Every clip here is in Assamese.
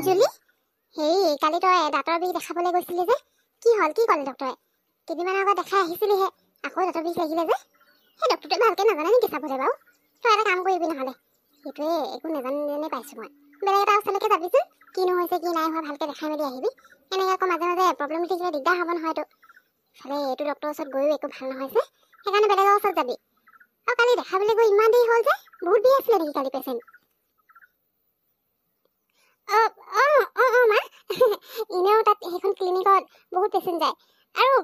জুলি, হেৰি কালি তই দাঁতৰ বিষ দেখাবলৈ গৈছিলি যে, কি হ'ল? কি ক'লে ডক্টৰে? কেইদিনমানৰ আগত দেখাই আহিছিলিহে, আকৌ দাঁতৰ বিষ লাগিলে যে। সেই ডক্টৰটোৱে ভালকৈ নাজানে নেকি চাবলৈ বাৰু? তই এটা কাম কৰিবি নহ'লে, সেইটোৱে একো নাজানে পাইছোঁ মই। বেলেগ এটা ওচৰলৈকে যাবিচোন, কিনো হৈছে কি নাই হোৱা ভালকৈ দেখাই মেলি আহিবি। এনেকৈ আকৌ মাজে মাজে প্ৰব্লেম হৈ থাকিলে দিগদাৰ হ'ব নহয়তো। চালে এইটো ডক্টৰৰ ওচৰত গৈও একো ভাল নহৈছে, সেইকাৰণে বেলেগৰ ওচৰত যাবি। আৰু কালি দেখাবলৈ গৈ ইমান দেৰি হ'ল যে, বহুত দেৰি আছিলে নেকি কালি পেচেণ্ট? মা এনেও তাত সেইখন ক্লিনিকত বহুত পেচেণ্ট যায়। আৰু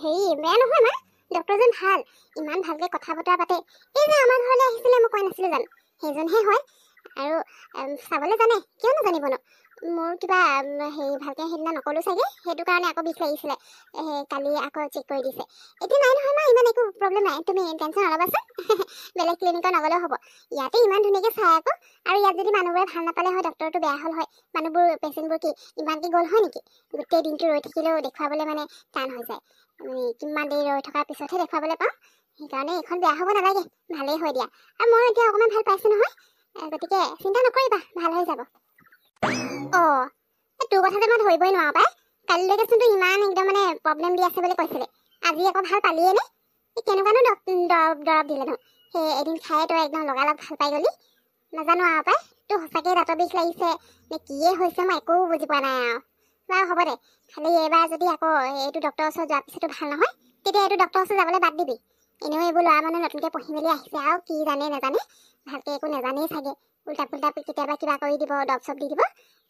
হেৰি বেয়া নহয় মা, ডক্টৰজন ভাল, ইমান ভালকৈ কথা বতৰা পাতে। এই যে আমাৰ ঘৰলৈ আহিছিলে মই কোৱা নাছিলোঁ জানো, সেইজনহে হয়। আৰু চাবলৈ জানে, কিয় নাজানিবনো। মোৰ কিবা হেৰি ভালকৈ সেইদিনা নকলোঁ চাগে, সেইটো কাৰণে আকৌ বিষ লাগিছিলে। কালি আকৌ চেক কৰি দিছে। এতিয়া নাই নহয় মা, ইমান একো প্ৰব্লেম নাই, তুমি টেনশ্যন নল'বাচোন। বেলেগ ক্লিনিকত নগ'লেও হ'ব, ইয়াতে ইমান ধুনীয়াকৈ চাই আকৌ। আৰু ইয়াত যদি মানুহবোৰে ভাল নাপালে হয়, ডক্টৰটো বেয়া হ'ল হয়, মানুহবোৰ পেচেণ্টবোৰ কি ইমানকৈ গ'ল হয় নেকি? গোটেই দিনটো ৰৈ থাকিলেও দেখুৱাবলৈ মানে টান হৈ যায়। কিমান দেৰি ৰৈ থকাৰ পিছতহে দেখুৱাবলৈ পাওঁ। সেইকাৰণে এইখন বেয়া হ'ব নালাগে, ভালেই হৈ দিয়া। আৰু মই এতিয়া অকণমান ভাল পাইছোঁ নহয়, গতিকে চিন্তা নকৰিবা, ভাল হৈ যাব। তোৰ কথা যে মই ধৰিবই নোৱাৰো পাই। কালিলৈকেচোন তোৰ ইমান একদম মানে প্ৰব্লেম দি আছে বুলি কৈছিলে, আজি আকৌ ভাল পালিয়ে নে? কেনেকুৱানো দৰৱ দিলেনো? সেই এদিন খায়ে তই একদম লগালগ ভাল পাই গ'লি। নাজানো আৰু পাই, তোৰ সঁচাকৈ দাঁতৰ বিষ লাগিছে নে কিয়ে হৈছে মই একো বুজি পোৱা নাই আৰু। বাৰু হ'ব দে, খালি এইবাৰ যদি আকৌ এইটো ডক্টৰৰ ওচৰত যোৱাৰ পিছতো ভাল নহয়, তেতিয়া এইটো ডক্টৰৰ ওচৰত যাবলৈ বাদ দিবি। এনেও এইবোৰ ল'ৰা মানুহ নতুনকৈ পঢ়ি মেলি আহিছে আৰু কি জানে নাজানে, ভালকৈ একো নাজানেই চাগে। উল্টা পুল্টা কেতিয়াবা কিবা কৰি দিব, দৰৱ চৰৱ দি দিব,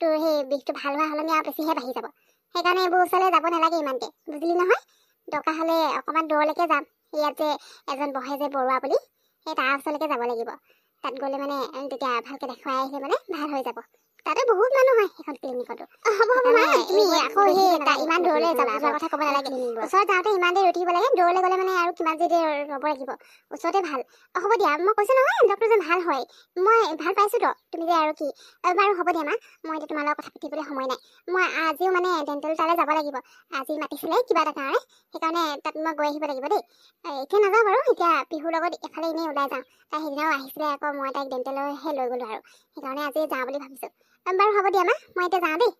তোৰ সেই বিষটো ভাল হোৱা সলনি আৰু বেছিহে বাঢ়ি যাব। সেইকাৰণে এইবোৰ ওচৰলৈ যাব নালাগে ইমানকৈ, বুজিলি নহয়? দৰকাৰ হ'লে অকণমান দূৰলৈকে যাম, ইয়াত যে এজন বহে যে বৰুৱা বুলি, সেই তাৰ ওচৰলৈকে যাব লাগিব। তাত গ'লে মানে তেতিয়া ভালকৈ দেখুৱাই আহিলে মানে ভাল হৈ যাব। তাতে বহুত মানুহ হয় সেইখন ক্লিনিকতো। হ'ব মা, তুমি আকৌ সেই ইমান দূৰলৈ যোৱাৰ কথা ক'ব নালাগে। ওচৰত যাওঁতে ইমান দেৰি ৰৈ থাকিব লাগে, দূৰলৈ গ'লে মানে আৰু কিমান দেৰি ৰ'ব লাগিব, ওচৰতে ভাল। হ'ব দিয়া, মই কৈছোঁ নহয় ডক্টৰজন ভাল হয়, মই ভাল পাইছোঁ তো। তুমি যে আৰু কি, বাৰু হ'ব দিয়া মা, মই এতিয়া তোমাৰ লগত কথা পাতিবলৈ সময় নাই। মই আজিও মানে ডেণ্টেল তালৈ যাব লাগিব, আজি মাতিছিলে কিবা এটা কাৰণে, সেইকাৰণে তাত মই গৈ আহিব লাগিব দেই। এতিয়া নাযাওঁ বাৰু, এতিয়া পিহুৰ লগত এফালে এনেই ওলাই যাওঁ। তাই সেইদিনাও আহিছিলে আকৌ, মই তাইক ডেণ্টেলৰহে লৈ গ'লোঁ আৰু, সেইকাৰণে আজি যাওঁ বুলি ভাবিছোঁ। বাৰু হ'ব দিয়া মা, মই এতিয়া যাওঁ দেই।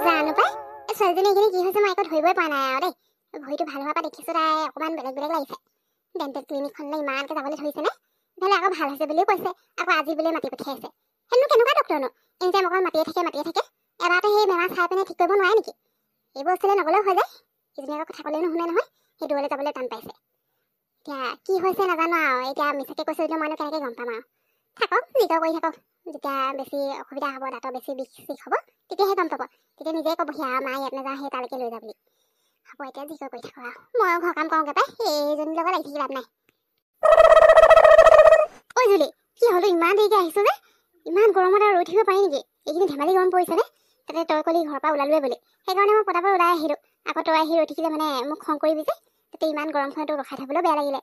জানো পাই, এই ছোৱালীজনী এইখিনি কি হৈছে মই একো ধৰিবই পৰা নাই আৰু দেই। ভৰিটো ভাল হোৱাৰ পৰা দেখিছোঁ তাই অকণমান বেলেগ বেলেগ লাগিছে। ডেণ্টেল ক্লিনিকখনলৈ ইমানকৈ যাবলৈ ধৰিছেনে? ইফালে আকৌ ভাল হৈছে বুলিও কৈছে, আকৌ আজি বুলিয়ে মাতি পঠিয়াইছে। সেইনো কেনেকুৱা ডক্টৰনো, এনিটাইম অকল মাতিয়ে থাকে। এবাৰতে সেই বেমাৰ চাই পিনে ঠিক কৰিব নোৱাৰে নেকি? এইবোৰ ওচৰলৈ নগ'লেও হৈ যায়। ইজনী আকৌ কথা ক'লেও নুশুনে নহয়, সেই দূৰলৈ যাবলৈ টান পাইছে। এতিয়া কি হৈছে নাজানো আৰু, এতিয়া মিছাকৈ কৈছোঁ যদিও মইনো কেনেকৈ গম পাম আৰু। থাকক, যি কৰি থাকক। যেতিয়া বেছি অসুবিধা হ'ব, দাঁতৰ বেছি বিষ চিষ হ'ব, তেতিয়াহে গম পাব। তেতিয়া নিজেই ক'বহি আৰু মা ইয়াত নাযাওঁ, সেই তালৈকে লৈ যা বুলি। হ'ব এতিয়া যি কৰি থাকক আৰু, ময়ো ঘৰ কাম কৰোঁগৈ পাই, এইজনীৰ লগত লাগি থাকি লাভ নাই। ঐ জুলি, কি হ'লো ইমান দেৰিকৈ আহিছোঁ যে? ইমান গৰমত আৰু ৰৈ থাকিব পাৰি নেকি? এইখিনি ধেমালি গৰম পৰিছেনে? তাতে তই ক'লি ঘৰৰ পৰা ওলালোৱে বুলি, সেইকাৰণে মই পটাপট ওলাই আহিলোঁ। আকৌ তই আহি ৰৈ থাকিলে মানে মোক খং কৰিবি যে, তাতে ইমান গৰমখনতো ৰখাই থ'বলৈও বেয়া লাগিলে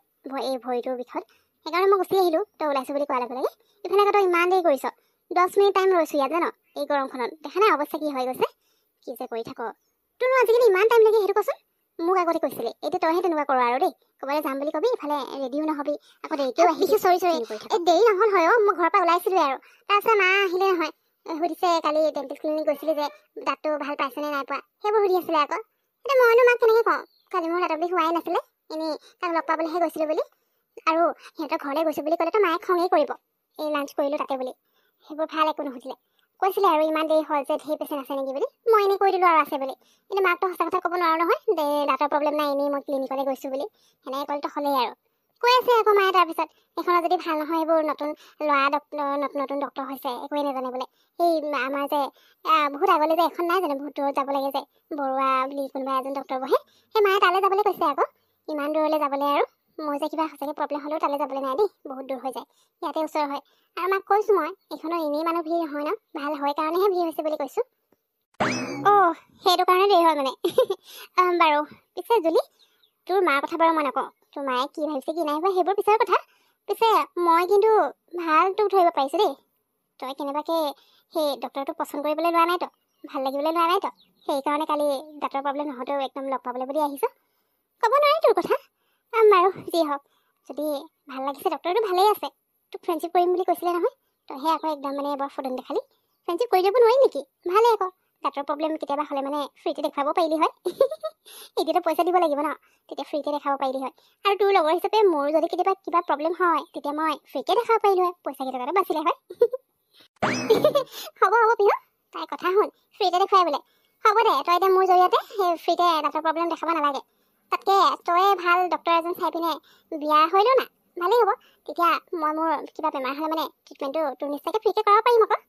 এই ভৰিটোৰ বিষত, সেইকাৰণে মই গুচি আহিলোঁ তই ওলাইছোঁ বুলি কোৱাৰ লগে লগে। ইফালে আকৌ তই ইমান দেৰি কৰিছ, 10 মিনিট টাইম ৰৈছোঁ ইয়াত জান, এই গৰমখনত। দেখা নাই অৱস্থা কি হৈ গৈছে? কি যে কৰি থাক, তোৰনো আজিকালি ইমান টাইম লাগে সেইটো কচোন? মোক আগতে কৈছিলি, এতিয়া তইহে তেনেকুৱা কৰ আৰু দেই। ক'ৰবালৈ যাম বুলি ক'বি, ইফালে ৰেডিও নহবি, আকৌ দেৰিকেও আহিবি। চৰি এই দেৰি নহ'ল হয় মই ঘৰৰ পৰা ওলাইছিলোঁ আৰু। তাৰপিছত মা আহিলে নহয়, সুধিছে কালি ডেণ্টেল ক্লিনিক গৈছিলি যে দাঁতটো ভাল পাইছেনে নাই পোৱা, সেইবোৰ সুধি আছিলে আকৌ। এতিয়া মইনো মাক কেনেকৈ কওঁ, কালি মোৰ দাঁতৰ বিষ হোৱাই নাছিলে, এনেই তাক লগ পাবলৈহে গৈছিলোঁ বুলি। আৰু সিহঁতৰ ঘৰলৈ গৈছোঁ বুলি ক'লেতো মায়ে খঙেই কৰিব, এই লাঞ্চ কৰিলোঁ তাতে বুলি। সেইবোৰ ভাল একো নুসুধিলে, কৈছিলে আৰু ইমান দেৰি হ'ল যে ঢেৰ পেচেণ্ট আছে নেকি বুলি। মই এনেই কৈ দিলোঁ আৰু আছে বুলি। কিন্তু মাকতো সঁচা কথা ক'ব নোৱাৰো নহয়, দাঁতৰ প্ৰব্লেম নাই, এনেই মই ক্লিনিকলৈ গৈছোঁ বুলি। সেনেকৈ ক'লেতো হ'লেই আৰু। কৈ আছে আকৌ মায়ে তাৰপিছত, সেইখনত যদি ভাল নহয়, এইবোৰ নতুন ল'ৰা নতুন ডক্টৰ হৈছে, একোৱেই নাজানে বোলে। সেই আমাৰ যে বহুত আগলৈ যে এখন নাই জানো, বহুত দূৰত যাব লাগে যে, বৰুৱা বুলি কোনোবা এজন ডক্টৰ বহে, সেই মায়ে তালৈ যাবলৈ কৈছে আকৌ। ইমান দূৰলৈ যাবলৈ আৰু, মোৰ যে কিবা সঁচাকৈ প্ৰব্লেম হ'লেও তালৈ যাবলৈ নাই দেই, বহুত দূৰ হৈ যায়, ইয়াতে ওচৰ হয়। আৰু মাক কৈছোঁ মই, এইখনৰ এনেই মানুহ ভিৰ নহয় ন, ভাল হয় কাৰণেহে ভিৰ হৈছে বুলি কৈছোঁ। সেইটো কাৰণে দেৰি হয় মানে। বাৰু পিছে জুলি, তোৰ মাৰ কথা বাৰু মই নকওঁ, তোৰ মায়ে কি ভাবিছে কি নাই ভাবা সেইবোৰ পিছৰ কথা। পিছে মই কিন্তু ভাল তোক ধৰিব পাৰিছোঁ দেই, তই কেনেবাকৈ সেই ডক্টৰটোক পচন্দ কৰিবলৈ লোৱা নাই তো, ভাল লাগিবলৈ লোৱা নাই তো, সেইকাৰণে কালি দাঁতৰ প্ৰব্লেম নহওঁতেও একদম লগ পাবলৈ বুলি আহিছোঁ। ক'ব নোৱাৰি তোৰ কথা। বাৰু যি হওক, যদি ভাল লাগিছে ডক্টৰটো ভালেই আছে, তোক ফ্ৰেণ্ডশ্বিপ কৰিম বুলি কৈছিলে নহয়, তইহে আকৌ একদম মানে বৰ ফটন দেখালি। ফ্ৰেণ্ডশ্বিপ কৰি দিব নোৱাৰি নেকি? ভালে আকৌ দাঁতৰ প্ৰব্লেম কেতিয়াবা হ'লে মানে ফ্ৰীতে দেখাব পাৰিলি হয়। এতিয়াতো পইচা দিব লাগিব ন, তেতিয়া ফ্ৰীতে দেখাব পাৰিলি হয়। আৰু তোৰ লগৰ হিচাপে মোৰ যদি কেতিয়াবা কিবা প্ৰব্লেম হয় তেতিয়া মই ফ্ৰীতে দেখাব পাৰিলো হয়, পইচা কেইটকাটো বাচিলে হয়। হ'ব হ'ব পিহু, তাই কথা শুন, ফ্ৰীতে দেখুৱাই বোলে। হ'ব দে, তই এতিয়া মোৰ জৰিয়তে সেই ফ্ৰীতে দাঁতৰ প্ৰব্লেম দেখাব নালাগে। তাতকে তই ভাল ডক্তৰ এজন চাই পিনে বিয়া হৈ লওঁ না, ভালেই হ'ব। তেতিয়া মই মোৰ কিবা বেমাৰ হ'লে মানে ট্ৰিটমেণ্টটো তোৰ নিশ্চয়কৈ ফ্ৰীকে কৰাব পাৰিম আকৌ।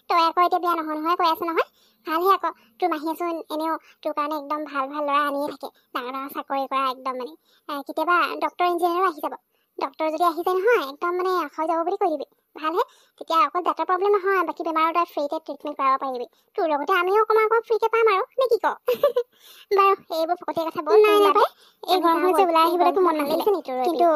তই আকৌ এতিয়া বিয়া নহয় নহয় কৈ আছ নহয়, ভালহে আকৌ। তোৰ মাহীয়েচোন এনেও তোৰ কাৰণে একদম ভাল ভাল ল'ৰা আনিয়ে থাকে, ডাঙৰ ডাঙৰ চাকৰি কৰা একদম মানে কেতিয়াবা ডক্তৰ ইঞ্জিনিয়াৰো আহি যাব। ডক্তৰ যদি আহি যায় নহয় একদম মানে হৈ যাব বুলি কৈ দিবি, ভালহে। তেতিয়া অকল দাঁতৰ প্ৰব্লেম নহয়, বাকী বেমাৰৰ তই ফ্ৰীতে ট্ৰিটমেণ্ট কৰাব পাৰিবি। তোৰ লগতে আমিও অকণমান ফ্ৰীকে পাম আৰু, নে কি ক? বাৰু এইবোৰ ফকতীয়া কথা বৰ নাই নাই পাই, এই গৰম হৈছে ওলাই আহিবলৈতো মন নাছিলে, কিন্তু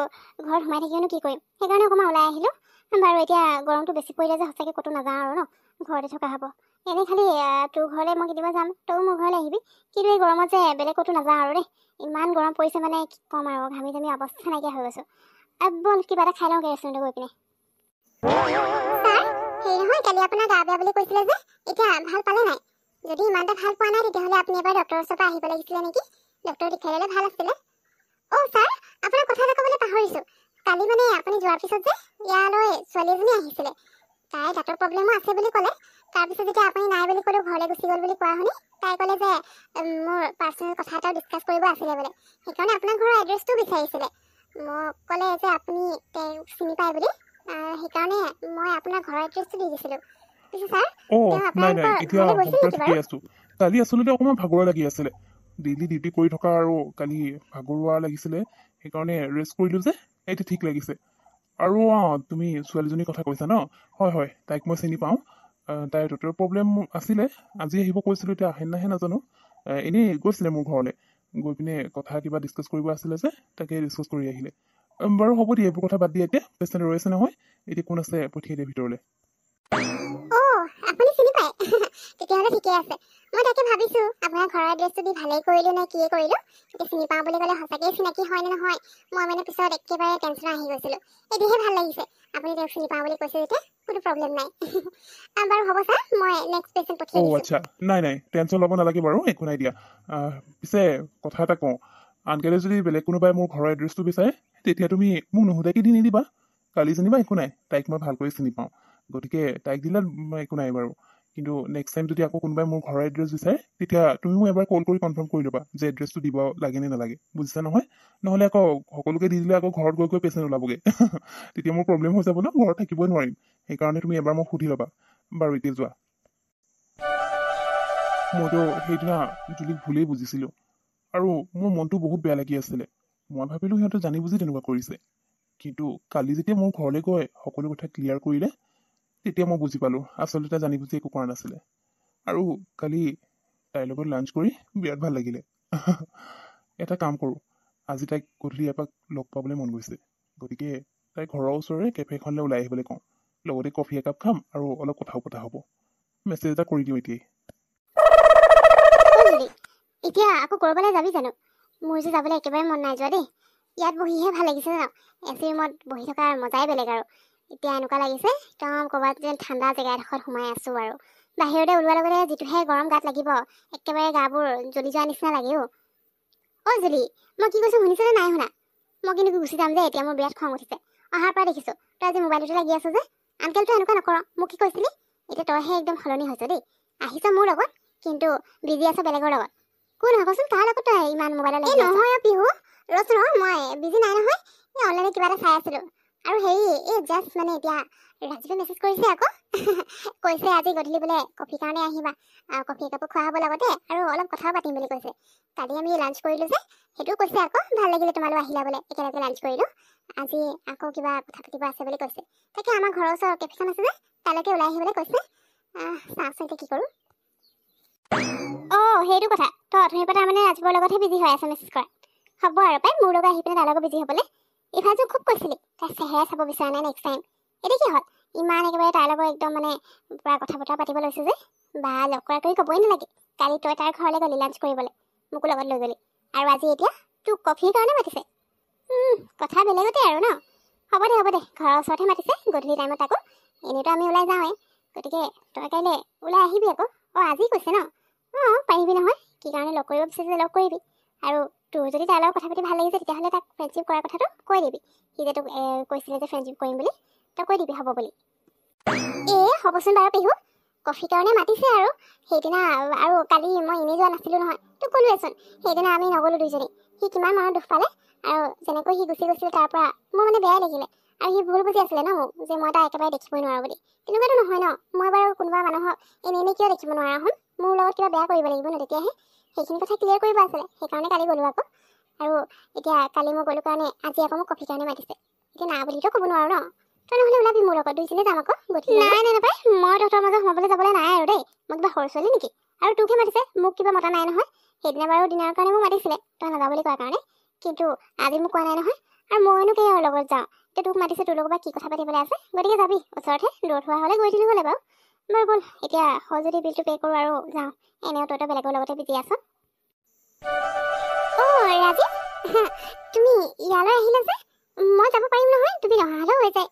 ঘৰত সোমাই থাকিনো কি কৰিম, সেইকাৰণে অকণমান ওলাই আহিলোঁ। বাৰু এতিয়া গৰমটো বেছি পৰিলে যে সঁচাকৈ ক'তো নাযাওঁ আৰু ন, ঘৰতে থকা হ'ব। এনেই খালি তোৰ ঘৰলৈ মই কেতিয়াবা যাম, তইও মোৰ ঘৰলৈ আহিবি। কিন্তু এই গৰমত যে বেলেগ ক'তো নাযাওঁ আৰু দেই, ইমান গৰম পৰিছে মানে কি ক'ম আৰু, ঘামি জামি অৱস্থা নাইকিয়া হৈ গৈছোঁ। ব'ল কিবা এটা খাই লওঁগৈ ৰেষ্টুৰেণ্টত গৈ পিনে। ছাৰ, হেৰি নহয়, কালি আপোনাৰ গা বেয়া বুলি কৈছিলে যে, এতিয়া ভাল পালে নাই? যদি ইমান এটা ভাল পোৱা নাই তেতিয়াহ'লে আপুনি এবাৰ ডক্টৰৰ ওচৰৰ পৰা আহিব লাগিছিলে নেকি? ডক্টৰ দেখাই ল'লে ভাল আছিলে। অ' ছাৰ, আপোনাক কথা এটা ক'বলৈ পাহৰিছোঁ। কালি মানে আপুনি যোৱাৰ পিছত যে ইয়ালৈ ছোৱালী এজনী আহিছিলে, তাই দাঁতৰ প্ৰব্লেমো আছে বুলি ক'লে। তাৰপিছত যেতিয়া আপুনি নাই বুলি ক'লেও ঘৰলৈ গুচি গ'ল বুলি কোৱা শুনি তাই ক'লে যে মোৰ পাৰ্চনেল কথা এটা ডিছকাছ কৰিব আছিলে বোলে, সেইকাৰণে আপোনাৰ ঘৰৰ এড্ৰেছটো বিচাৰিছিলে। মোক ক'লে যে আপুনি তেওঁক চিনি পায় বুলি, সেইকাৰণে মই আপোনাৰ ঘৰৰ এড্ৰেছটো দি দিছিলোঁ। পিছে ছাৰ, তেওঁ আপোনালোকৰ ঘৰলৈ গৈছিল নেকি বাৰু? কালি আচলতে অকণমান ভাগৰুৱা লাগি আছিলে, ডেইলি ডিউটি কৰি থকা আৰু কালি ভাগৰুৱা লাগিছিলে, সেইকাৰণে ৰেষ্ট কৰিলোঁ যে এতিয়া ঠিক লাগিছে। আৰু তুমি ছোৱালীজনীৰ কথা কৈছা ন? হয় হয়, তাইক মই চিনি পাওঁ। তাইৰ দাঁতৰ প্ৰব্লেম আছিলে, আজি আহিব কৈছিলোঁ, এতিয়া আহে নাহে নাজানো। এনেই গৈছিলে মোৰ ঘৰলৈ, গৈ পিনে কথা কিবা ডিছকাছ কৰিব আছিলে যে তাকে ডিছকাছ কৰি আহিলে। বাৰু হ'ব দিয়া, এইবোৰ কথা বাদ দিয়া, এতিয়া পেচেণ্ট ৰৈ আছে নহয়, এতিয়া কোন আছে পঠিয়াই দিয়ে ভিতৰলৈ। আপুনি চিনি পায়? তেতিয়াহ'লে ঠিকে আছে। মই তাকে ভাবিছোঁ আপোনাৰ ঘৰৰ এড্ৰেছটো দি ভালেই কৰিলোঁ নে কিয়ে কৰিলোঁ। এতিয়া চিনি পাওঁ বুলি ক'লে সঁচাকৈ চিনাকি হয় নে নহয়, মই মানে পিছত একেবাৰে টেনশ্যন আহি গৈছিলোঁ। এতিয়াহে ভাল লাগিছে আপুনি তেওঁক চিনি পাওঁ বুলি কৈছে যেতিয়া, কোনো প্ৰব্লেম নাই। বাৰু হ'ব ছাৰ, মই নেক্সট পেচেণ্ট পঠিয়াই দিছোঁ। আচ্ছা, নাই নাই, টেনশ্যন ল'ব নালাগে বাৰু, একো নাই দিয়া। পিছে কথা এটা কওঁ, আনকালে যদি বেলেগ কোনোবাই মোৰ ঘৰৰ এড্ৰেছটো বিচাৰে তেতিয়া তুমি মোক নুসুধাকৈ দি নিদিবা। কালি যেনিবা একো নাই, তাইক মই ভালকৈ চিনি পাওঁ, গতিকে তাইক দিলে একো নাই বাৰু। কিন্তু নেক্সট টাইম যদি আকৌ কোনোবাই মোৰ ঘৰৰ এড্ৰেছ বিচাৰে তেতিয়া তুমি মোক এবাৰ কল কৰি কনফাৰ্ম কৰি ল'বা যে এড্ৰেছটো দিব লাগে নে নালাগে, বুজিছা নহয়? নহ'লে আকৌ সকলোকে দি দিলে আকৌ ঘৰত গৈ পেচেণ্ট ওলাবগৈ। তেতিয়া মোৰ প্ৰব্লেম হৈ যাব ন, ঘৰত থাকিবই নোৱাৰিম। সেইকাৰণে তুমি এবাৰ মোক সুধি ল'বা। বাৰু এতিয়া যোৱা। মইতো সেইদিনা জুলিক ভুলেই বুজিছিলোঁ, আৰু মোৰ মনটো বহুত বেয়া লাগি আছিলে। মই ভাবিলোঁ সিহঁতে জানি বুজি তেনেকুৱা কৰিছে, কিন্তু কালি যেতিয়া মোৰ ঘৰলৈ গৈ সকলো কথা ক্লিয়াৰ কৰিলে তেতিয়া মই বুজি পালোঁ আচলতে তাই জানি বুজি একো কৰা নাছিলে। আৰু কালি তাইৰ লগত লাঞ্চ কৰি বিৰাট ভাল লাগিলে। এটা কাম কৰোঁ, আজি তাইক গধূলি এপাক লগ পাবলৈ মন গৈছে, গতিকে তাইৰ ঘৰৰ ওচৰৰে কেফেখনলৈ ওলাই আহিবলৈ কওঁ, লগতে কফি একাপ খাম আৰু অলপ কথাও পতা হ'ব। মেছেজ এটা কৰি দিওঁ এতিয়াই। এতিয়া আকৌ ক'ৰবালৈ যাবি জানো? মোৰ যে যাবলৈ একেবাৰে মন নাই যোৱা দেই। ইয়াত বহিহে ভাল লাগিছে জানো, এচি ৰুমত বহি থকাৰ মজাই বেলেগ আৰু। এতিয়া এনেকুৱা লাগিছে একদম ক'ৰবাত যেন ঠাণ্ডা জেগা এডোখৰত সোমাই আছোঁ আৰু। বাহিৰতে ওলোৱাৰ লগতে যিটোহে গৰম গাত লাগিব, একেবাৰে গাবোৰ জ্বলি যোৱাৰ নিচিনা লাগে অ' জুলি, মই কি কৈছোঁ শুনিছনে নাই শুনা? মই কিন্তু গুচি যাম যে, এতিয়া মোৰ বিৰাট খং উঠিছে। অহাৰ পৰা দেখিছোঁ তই আজি মোবাইলতে লাগি আছ যে। আনকাল তই এনেকুৱা নকৰ, মোক কি কৈছিলি? এতিয়া তইহে একদম সলনি হৈছ দেই। আহিছ মোৰ লগত কিন্তু বিজি আছ বেলেগৰ লগত। কোন হয় কচোন, কাৰ লগত তই ইমান মোবাইলত লাগি আছ? নহয় পিহু, ৰচোন মই বিজি নাই নহয়, অনলাইনে কিবা এটা চাই আছিলোঁ। আৰু হেৰি, এই জাষ্ট মানে এতিয়া ৰাজীৱে মেছেজ কৰিছে আকৌ। কৈছে আজি গধূলি বোলে কফি কাৰণে আহিবা, কফি একাপো খোৱা হ'ব লগতে আৰু অলপ কথাও পাতিম বুলি কৈছে। কালি আমি লাঞ্চ কৰিলোঁ যে, সেইটোও কৈছে আকৌ ভাল লাগিলে তোমালোক আহিলা বোলে, একেলগে লাঞ্চ কৰিলোঁ। আজি আকৌ কিবা কথা পাতিব আছে বুলি কৈছে। তাকে আমাৰ ঘৰৰ ওচৰৰ কেফেখন আছে যে, তালৈকে ওলাই আহিবলৈ কৈছে। চাওঁচোন এতিয়া কি কৰোঁ। সেইটো কথা, তই অথনিৰ পৰা তাৰমানে ৰাজীৱৰ লগতহে বিজি হৈ আছ মেছেজ কৰা। হ'ব আৰু পাই, মোৰ লগত আহি পিনে তাৰ লগত বিজি হ'বলৈ। ইফালে খুব কৈছিলি তাই চেহেৰা চাব বিচৰা নাই নেক্সট টাইম। এতিয়া কি হ'ল, ইমান একেবাৰে তাইৰ লগত একদম মানে পুৰা কথা বতৰা পাতিব লৈছে যে, বা লগ কৰা কৰি ক'বই নালাগে। কালি তই তাইৰ ঘৰলৈ গ'লি লাঞ্চ কৰিবলৈ, মোকো লগত লৈ গ'লি, আৰু আজি এতিয়া তোক কফিৰ কাৰণে মাতিছে। কথা বেলেগতে আৰু ন। হ'ব দে ঘৰৰ ওচৰতহে মাতিছে, গধূলি টাইমত আকৌ। এনেইতো আমি ওলাই যাওঁৱেই, গতিকে তই কাইলৈ ওলাই আহিবি আকৌ। আজি কৈছে ন? পাৰিবি নহয়, কি কাৰণে লগ কৰিব বিচাৰিছে লগ কৰিবি। আৰু তোৰ যদি তাৰ লগত কথা পাতি ভাল লাগিছে তেতিয়াহ'লে তাক ফ্ৰেণ্ডশ্বিপ কৰাৰ কথাটো কৈ দিবি। সি যে তোক কৈছিলে যে ফ্ৰেণ্ডশ্বিপ কৰিম বুলি, তই কৈ দিবি হ'ব বুলি। হ'বচোন বাৰু পেহু, কফিৰ কাৰণে মাতিছে আৰু সেইদিনা। আৰু কালি মই এনেই যোৱা নাছিলোঁ নহয়, তোক ক'লোৱেচোন সেইদিনা আমি নগ'লোঁ দুইজনী। সি কিমান মনত দুখ পালে, আৰু যেনেকৈ সি গুচি গৈছিলে তাৰ পৰা মোৰ মানে বেয়াই লাগিলে। আৰু সি ভুল বুজি আছিলে ন মোক, যে মই তাক একেবাৰে দেখিবই নোৱাৰোঁ বুলি। তেনেকুৱাতো নহয় ন, মই বাৰু কোনোবা মানুহক এনেই কিয় দেখিব নোৱাৰা হ'ম? মোৰ লগত কিবা বেয়া কৰিব লাগিব ন, তেতিয়াহে সেইখিনি কথা ক্লিয়াৰ কৰিব আছিলে। সেইকাৰণে কালি গ'লোঁ আকৌ। আৰু এতিয়া কালি মই গ'লোঁ কাৰণে আজি আকৌ মোক কফিৰ কাৰণে মাতিছে। এতিয়া না বুলিতো ক'ব নোৱাৰোঁ ন। তই নহ'লে ওলাবি মোৰ লগত, দুইজনীয়ে যাম আকৌ। নাই নাপায়, মই তহঁতৰ মাজত সোমাবলৈ যাবলৈ নাই আৰু দেই। মই কিবা সৰু ছোৱালী নেকি? আৰু তোকহে মাতিছে, মোক কিবা মতা নাই নহয়। সেইদিনা বাৰু দিনৰ কাৰণে মোক মাতিছিলে, তই নাযাওঁ বুলি কোৱাৰ কাৰণে। কিন্তু আজি মোক কোৱা নাই নহয়। আৰু মইনো কেই আৰু লগত যাওঁ। এতিয়া তোক মাতিছে, তোৰ লগত বা কি কথা পাতিবলৈ আছে। গতিকে যাবি, ওচৰতহে, দূৰত হোৱা হ'লে গৈ দিলোঁ হ'লে বাৰু। বাৰু ব'ল এতিয়া, হয় যদি বিলটো পে' কৰোঁ আৰু যাওঁ। এনেও তই বেলেগৰ লগতে বিজি আছ। ৰাজীৱ, তুমি ইয়ালৈ আহিলা যে? মই যাব পাৰিম নহয়, তুমি নহা হ'লেও হৈ যায়।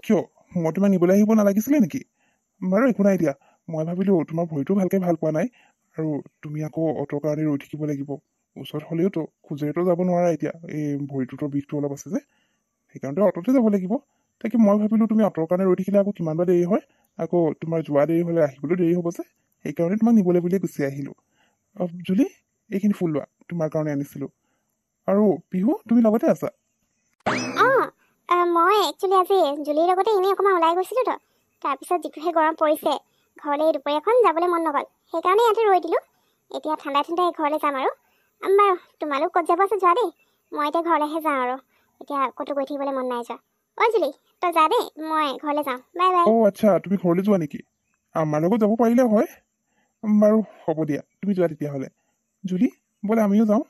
কিয়? মই তোমাক নিবলৈ আহিব নালাগিছিলে নেকি? বাৰু একো নাই দিয়া। মই ভাবিলোঁ তোমাৰ ভৰিটো ভালকে ভাল পোৱা নাই, আৰু তুমি আকৌ অটোৰ কাৰণে ৰৈ থাকিব লাগিব। ওচৰত হ'লেওতো খোজেৰেতো যাব নোৱাৰা এতিয়া, এই ভৰিটোতো বিষটো অলপ আছে যে। সেইকাৰণে অটোতে যাব লাগিব। তাকে মই ভাবিলোঁ তুমি অটোৰ কাৰণে ৰৈ থাকিলে আকৌ কিমান বা দেৰি হয়, আকৌ তোমাৰ যোৱা দেৰি হ'লে আহিবলৈ দেৰি হ'ব যে। সেইকাৰণে তোমাক নিবলৈ বুলিয়ে গুচি আহিলোঁ। জুলি, এইখিনি ফুল লোৱা, তোমাৰ কাৰণে আনিছিলোঁ। আৰু পিহু, তুমি লগতে আছা? মই একচুৱেলি আজি জুলিৰ লগতে এনেই অকণমান ওলাই গৈছিলোঁ তো। তাৰপিছত যিটোহে গৰম পৰিছে, ঘৰলৈ দুপৰীয়াখন যাবলৈ মন নগ'ল। সেইকাৰণে ইয়াতে ৰৈ দিলোঁ। এতিয়া ঠাণ্ডাই ঘৰলৈ যাম আৰু। বাৰু তোমালোক ক'ত যাব আছে যোৱা দেই। মই এতিয়া ঘৰলৈহে যাওঁ আৰু। এতিয়া ক'তো গৈ থাকিবলৈ মন নাই যোৱা। জুলি, তই যা দেই, মই ঘৰলৈ যাওঁ। Bye bye. আচ্ছা, তুমি ঘৰলৈ যোৱা নেকি? আমাৰ লগত যাব পাৰিলে হয়। বাৰু হ'ব দিয়া, তুমি যোৱা তেতিয়াহ'লে। জুলি, ব'লে আমিও যাওঁ।